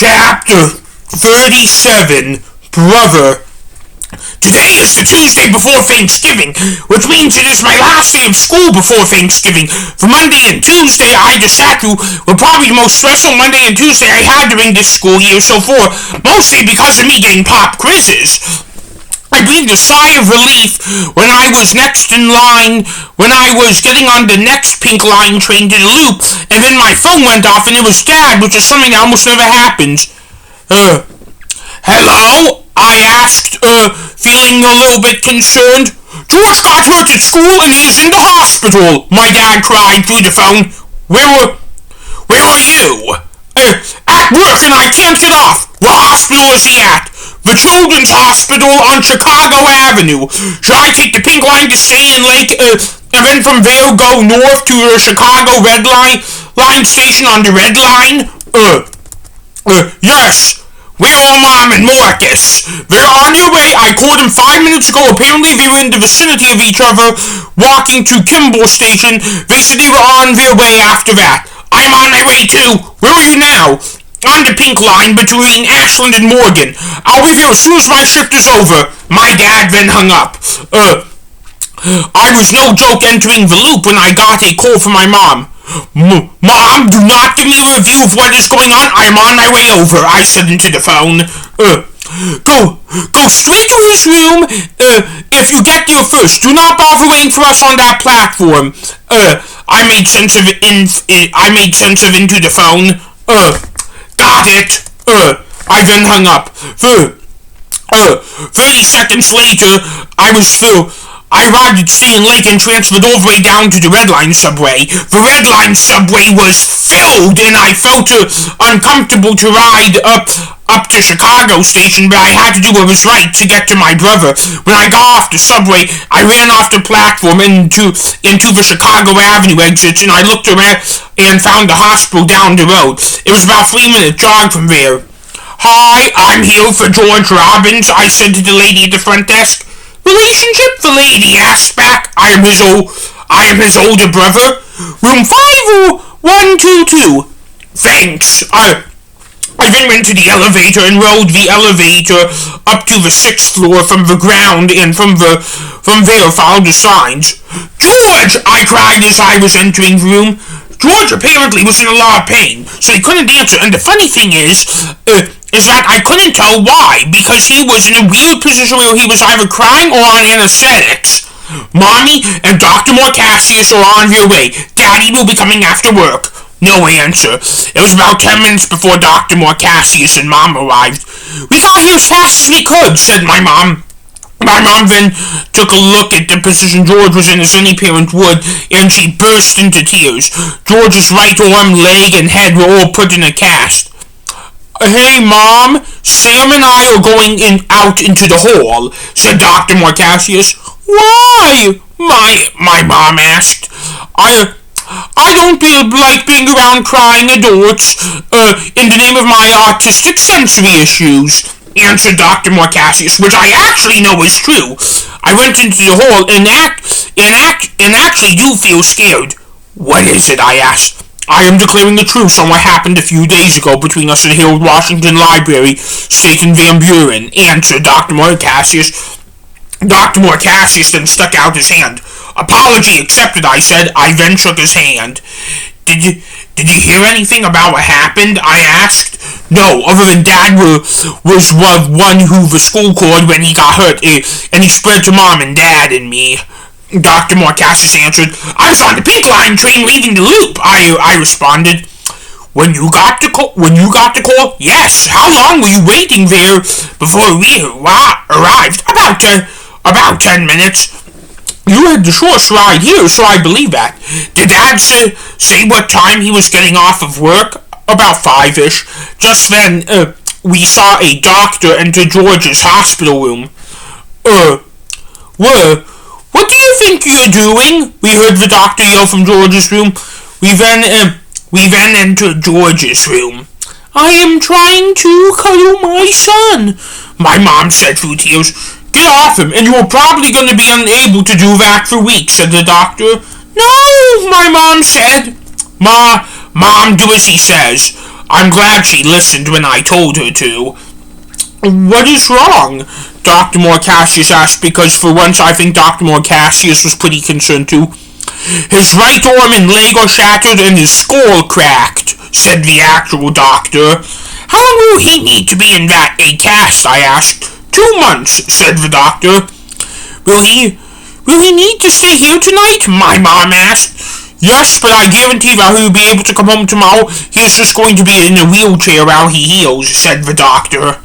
Chapter 37, Brother. Today is the Tuesday before Thanksgiving, which means it is my last day of school before Thanksgiving. For Monday and Tuesday, I just sat through were probably the most stressful Monday and Tuesday I had during this school year so far, mostly because of me getting pop quizzes. I breathed a sigh of relief when I was next in line, when I was getting on the next pink line train to the loop, and then my phone went off and it was Dad, which is something that almost never happens. Hello? I asked, feeling a little bit concerned. George got hurt at school and he is in the hospital, my dad cried through the phone. Where are you? At work and I can't get off. What hospital is he at? The Children's Hospital on Chicago Avenue. Should I take the pink line to stay in Lake, and then from there go north to the Chicago Red Line station on the Red Line? Yes. Where are Mom and Marcus? They're on their way. I called them 5 minutes ago. Apparently they were in the vicinity of each other, walking to Kimball Station. They said they were on their way after that. I'm on my way too. Where are you now? On the pink line between Ashland and Morgan. I'll be there as soon as my shift is over. My dad then hung up. I was no joke entering the loop when I got a call from my mom. Mom, do not give me a review of what is going on. I am on my way over, I said into the phone. Go straight to his room, if you get there first. Do not bother waiting for us on that platform. I made sense of into the phone. Got it. I then hung up. 30 seconds later, I arrived at State Lake and transferred all the way down to the Red Line subway. The Red Line subway was filled, and I felt uncomfortable to ride up to Chicago Station, but I had to do what was right to get to my brother. When I got off the subway, I ran off the platform into the Chicago Avenue exits, and I looked around and found the hospital down the road. It was about a 3-minute jog from there. Hi, I'm here for George Robbins, I said to the lady at the front desk. Relationship? The lady asked back. I am his older brother. Room 50122. Thanks. I then went to the elevator and rode the elevator up to the 6th floor from the ground, and from there followed the signs. George! I cried as I was entering the room. George apparently was in a lot of pain, so he couldn't answer, and the funny thing is that I couldn't tell why, because he was in a weird position where he was either crying or on anesthetics. Mommy and Dr. Marcacius are on their way. Daddy will be coming after work. No answer. It was about 10 minutes before Dr. Marcacius and Mom arrived. We got here as fast as we could, said my mom. My mom then took a look at the position George was in, as any parent would, and she burst into tears. George's right arm, leg, and head were all put in a cast. Hey, Mom, Sam and I are going out into the hall, said Dr. Marcacius. Why? My mom asked. I don't like being around crying adults, in the name of my autistic sensory issues, answered Dr. Marcacius, which I actually know is true. I went into the hall and actually do feel scared. What is it? I asked. I am declaring the truce on what happened a few days ago between us at the Harold Washington Library, State and Van Buren, answered Dr. Marcacius. Dr. Marcacius then stuck out his hand. Apology accepted, I said. I then shook his hand. Did you hear anything about what happened? I asked. No, other than Dad was one who the school called when he got hurt, and he spread to Mom and Dad and me. Dr. Marcacius answered. I was on the pink line train leaving the loop, I responded. When you got the call? Yes. How long were you waiting there before we arrived? About 10 minutes. You had the shortest ride here, so I believe that. Did Dad say what time he was getting off of work? About 5-ish. Just then, we saw a doctor enter George's hospital room. What do you think you're doing? We heard the doctor yell from George's room. We then entered George's room. I am trying to cuddle my son, my mom said through tears. Get off him, and you are probably going to be unable to do that for weeks, said the doctor. No, my mom said. Mom, do as he says. I'm glad she listened when I told her to. What is wrong? Dr. Marcacius asked, because for once I think Dr. Marcacius was pretty concerned too. His right arm and leg are shattered and his skull cracked, said the actual doctor. How long will he need to be in a cast, I asked. 2 months, said the doctor. Will he need to stay here tonight? My mom asked. Yes, but I guarantee that he'll be able to come home tomorrow. He's just going to be in a wheelchair while he heals, said the doctor.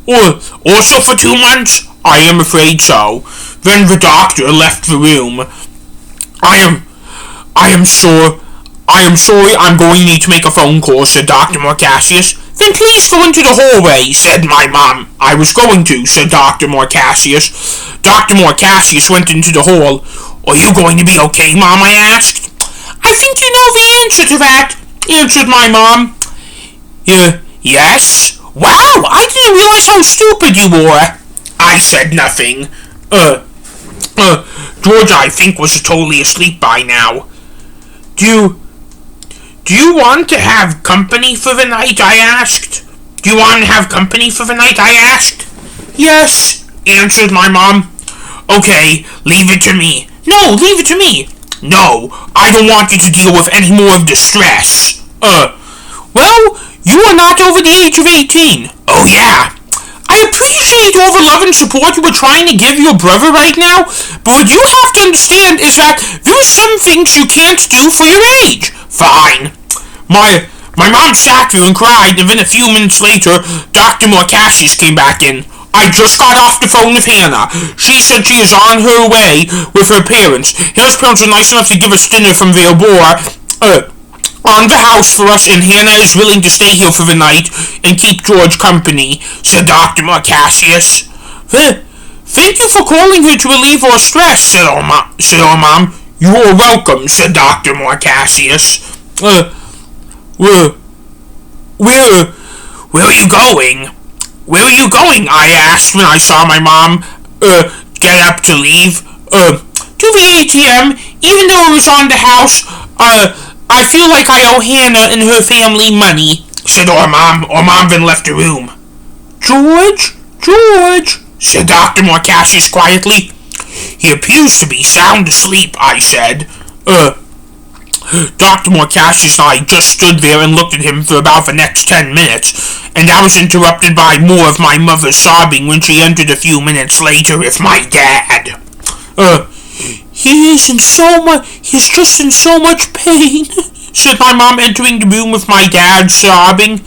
Also for 2 months? I am afraid so. Then the doctor left the room. I am sorry, I'm going to need to make a phone call, said Dr. Marcacius. Then please go into the hallway, said my mom. I was going to, said Dr. Marcacius. Dr. Marcacius went into the hall. Are you going to be okay, Mom? I asked. I think you know the answer to that, answered my mom. Yes? Wow, I didn't realize how stupid you were. I said nothing. George, I think, was totally asleep by now. Do you want to have company for the night? I asked. Do you want to have company for the night? I asked. Yes, answered my mom. Okay, leave it to me. No, leave it to me. No, I don't want you to deal with any more of the stress. Well, you are not over the age of 18. Oh, yeah. I appreciate all the love and support you were trying to give your brother right now, but what you have to understand is that there are some things you can't do for your age. Fine. My mom sat there and cried, and then a few minutes later, Dr. Marcacius came back in. I just got off the phone with Hannah. She said she is on her way with her parents. Hannah's parents were nice enough to give us dinner from their bar, on the house for us, and Hannah is willing to stay here for the night and keep George company, said Dr. Marcacius. Thank you for calling her to relieve our stress, said our mom. You are welcome, said Dr. Marcacius. Where are you going? Where are you going? I asked when I saw my mom, get up to leave. To the ATM, even though it was on the house, I feel like I owe Hannah and her family money, said our mom. Our mom then left the room. George, said Dr. Marcacius quietly. He appears to be sound asleep, I said. Dr. Marcacius and I just stood there and looked at him for about the next 10 minutes, and I was interrupted by more of my mother sobbing when she entered a few minutes later with my dad. He's just in so much pain, said my mom, entering the room with my dad sobbing.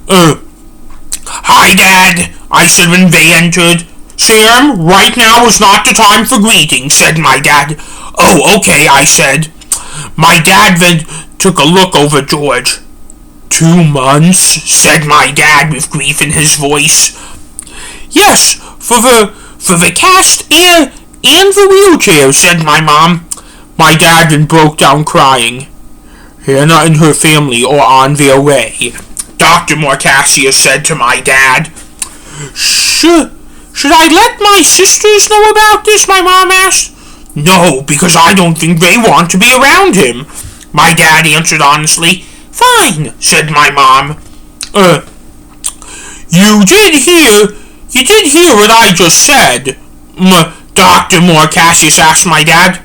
Hi, Dad, I said when they entered. Sam, right now is not the time for greetings, said my dad. Oh, okay, I said. My dad then took a look over George. 2 months, said my dad with grief in his voice. Yes, for the cast and the wheelchair, said my mom. My dad then broke down crying. Hannah and her family are on their way, Dr. Marcacius said to my dad. Should I let my sisters know about this? My mom asked. No, because I don't think they want to be around him, my dad answered honestly. Fine, said my mom. You did hear what I just said, Dr. Marcacius asked my dad.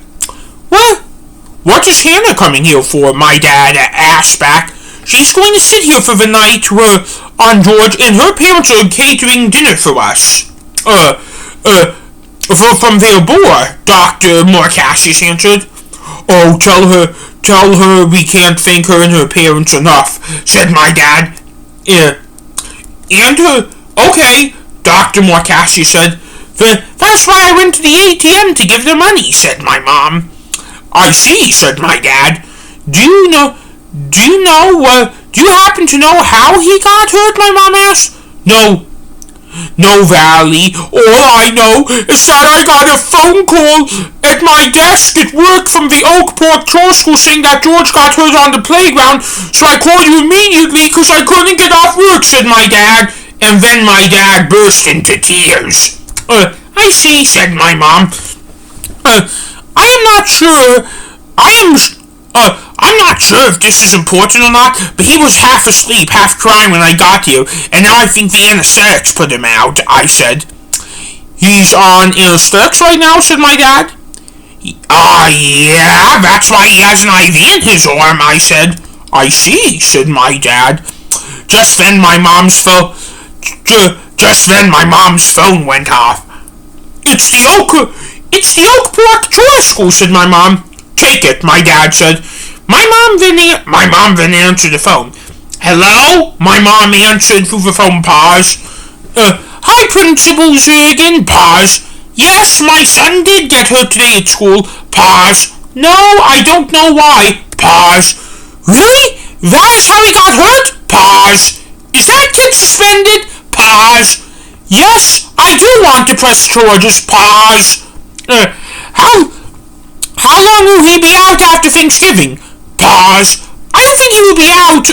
What is Hannah coming here for? My dad asked back. She's going to sit here for the night on George, and her parents are catering dinner for us. From their bar, Dr. Marcacius answered. Oh, tell her we can't thank her and her parents enough, said my dad. And her, okay, Dr. Marcacius said. That's why I went to the ATM to give them money, said my mom. I see, said my dad. Do you happen to know how he got hurt, my mom asked? No, Valley. All I know is that I got a phone call at my desk at work from the Oak Park Troll School saying that George got hurt on the playground, so I called you immediately because I couldn't get off work, said my dad. And then my dad burst into tears. I see, said my mom. I am not sure. I I'm not sure if this is important or not, but he was half asleep, half crying when I got here, and now I think the anesthetics put him out, I said. He's on anesthetics right now, said my dad. Yeah, that's why he has an IV in his arm, I said. I see, said my dad. Just then my mom's phone went off. It's the Oak Tour School, said my mom. Take it, my dad said. My mom then answered the phone. Hello? My mom answered through the phone. Pause. Hi, Principal Zergen. Pause. Yes, my son did get hurt today at school. Pause. No, I don't know why. Pause. Really? That is how he got hurt? Pause. Is that kid suspended? Pause. Yes, I do want to press charges. Pause. How long will he be out after Thanksgiving? Pause. I don't think he will be out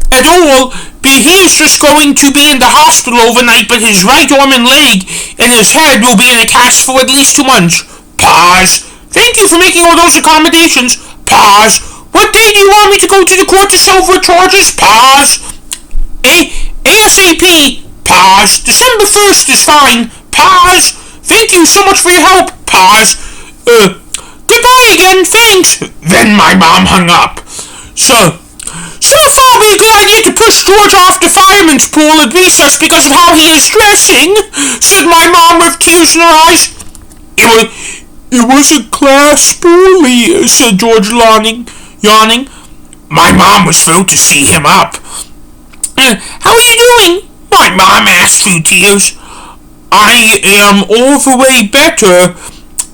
at all, but he's just going to be in the hospital overnight, but his right arm and leg and his head will be in a cast for at least 2 months. Pause. Thank you for making all those accommodations. Pause. What day do you want me to go to the court to settle for charges? Pause. ASAP. Pause. December 1st is fine. Pause. Thank you so much for your help. Pause. Goodbye again, thanks. Then my mom hung up. So I thought it would be a good idea to push George off the fireman's pool at recess because of how he is dressing, said my mom with tears in her eyes. It was a class bully, said George, yawning. My mom was thrilled to see him up. How are you doing? My mom asked through tears. I am all the way better.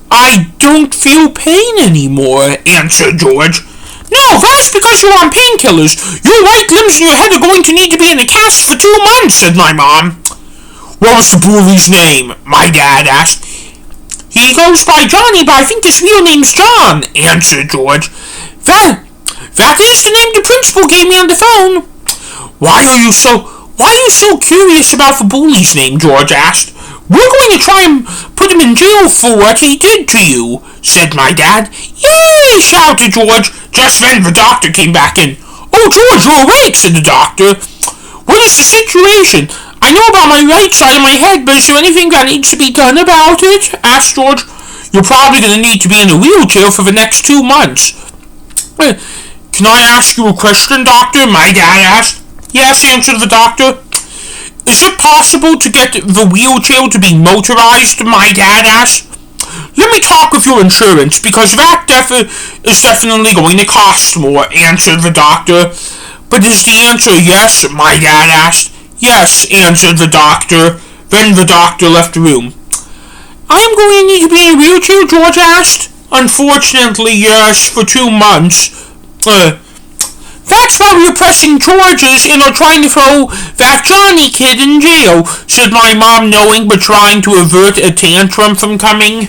I don't feel pain anymore, answered George. No, that's because you're on painkillers. Your right limbs and your head are going to need to be in a cast for 2 months, said my mom. What was the bully's name? My dad asked. He goes by Johnny, but I think his real name's John, answered George. That is the name the principal gave me on the phone. Why are you so curious about the bully's name? George asked. We're going to try and put him in jail for what he did to you, said my dad. Yay! Shouted George. Just then the doctor came back in. Oh, George, you're awake, said the doctor. What is the situation? I know about my right side of my head, but is there anything that needs to be done about it? Asked George. You're probably going to need to be in a wheelchair for the next 2 months. Can I ask you a question, doctor? My dad asked. Yes, answered the doctor. Is it possible to get the wheelchair to be motorized? My dad asked. Let me talk with your insurance, because that is definitely going to cost more, answered the doctor. But is the answer yes? My dad asked. Yes, answered the doctor. Then the doctor left the room. I'm going to need to be in a wheelchair, George asked. Unfortunately, yes, for 2 months. That's why we're pressing charges and are trying to throw that Johnny kid in jail, said my mom, knowing but trying to avert a tantrum from coming.